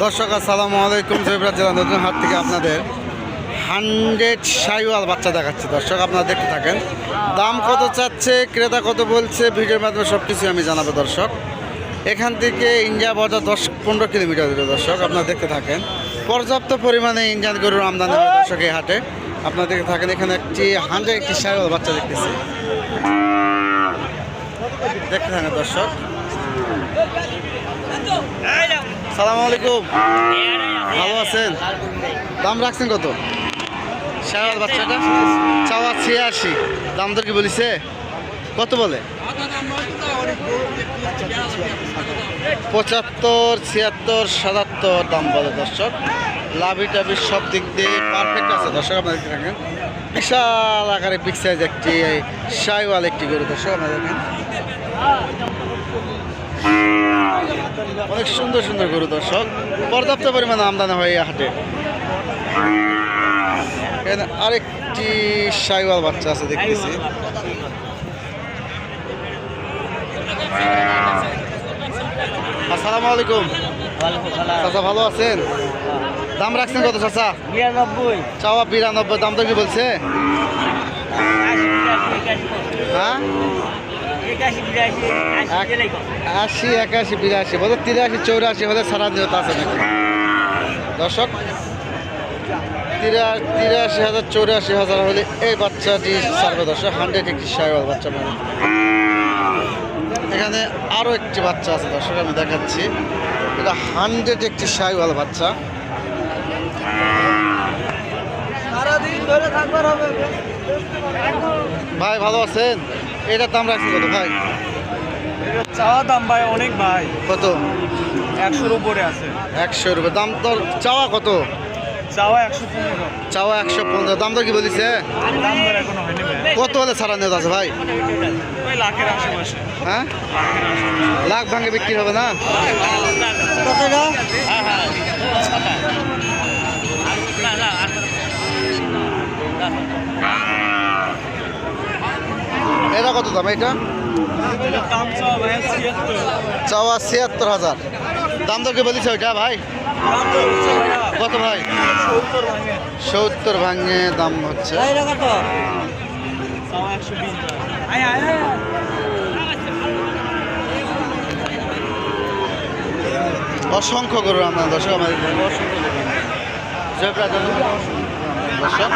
দর্শক আসসালামু আলাইকুম। জয়পুরহাট জেলা নতুন হাট থেকে আপনাদের 100 শাহিওয়াল বাচ্চা দেখাচ্ছে। দর্শক আপনারা দেখতে থাকেন, দাম কত চাচ্ছে, ক্রেতা কত বলছে, ভিডিওর মাধ্যমে সব কিছু আমি জানাবো। দর্শক এখান থেকে ইন্ডিয়া বাজার 10-15 কিলোমিটার দূরে। দর্শক আপনারা দেখতে থাকেন, পর্যাপ্ত পরিমাণে ইন্ডিয়ান গরুর আমদানি হয় দর্শক এই হাটে। আপনারা দেখতে থাকেন, এখানে একটি শাহিওয়াল বাচ্চা দেখতেছি, দেখতে থাকেন দর্শক। সালাম আলাইকুম, ভালো আছেন? দাম রাখছেন কত শাহিওয়াল বাচ্চাটা? চাওয়া 86, দাম দর কি বলিছে? কত বলে? 75, 76, 77 দাম বলে দর্শক। লাভি টাভি সব দিক দিয়ে পারফেক্ট আছে দর্শক। আপনারা দেখতে থাকেন, বিশাল আকারে বিগ সাইজ একটি শাহিওয়াল একটি গরু দর্শক। আপনারা দেখেন, অনেক সুন্দর সুন্দর গরু দর্শক, পর্যাপ্ত পরিমাণে আমদানি হয় এই হাটে। এখানে আরেকটি শাহিওয়াল বাচ্চা আছে দেখতেছি। আসসালামু আলাইকুম চাচা, ভালো আছেন? দাম রাখছেন কত চাচা? 92, চাওয়া 92, দাম তো কি বলছে? হ্যাঁ 80, 81, 82 বলে, 83, 84 হলে সারা নিয়ত আছে নাকি দর্শক? 83,000, 84,000 হলে এই বাচ্চাটি ছাড়বে দর্শক। 100 একটি শাহিওয়াল বাচ্চা মানে। এখানে আরও একটি বাচ্চা আছে দর্শক, আমি দেখাচ্ছি। এটা 100 একটি শাহিওয়াল বাচ্চা। ভাই ভালো আছেন? এটার দাম রাখছি কত ভাই? চাওয়া দাম ভাই অনেক ভাই, কত? 100-র উপরে আছে। 100 রুপে দাম দর। চাওয়া কত? চাওয়া 115, চাওয়া 115, দাম দর কি বলিছে? দাম দর এখনো হয়নি ভাই। কত হলে ছাড়া নিয়ত আছে ভাই? ওই লাখের আশেপাশে। হ্যাঁ, লাখ ভাঙে বিক্রি হবে না? এটা কত দাম? এটা দাম চাওয়া ভাই 76, চাওয়া 76,000, দাম দর কি বলিছে ওইটা ভাই? কত ভাই? 70 ভাঙে। 70 ভাঙে দাম হচ্ছে। কত? চাওয়া 120 ভাই। অসংখ্য গরু আমরা দর্শক, আমাদের অসংখ্য গরু। জয়পুরহাট দর্শক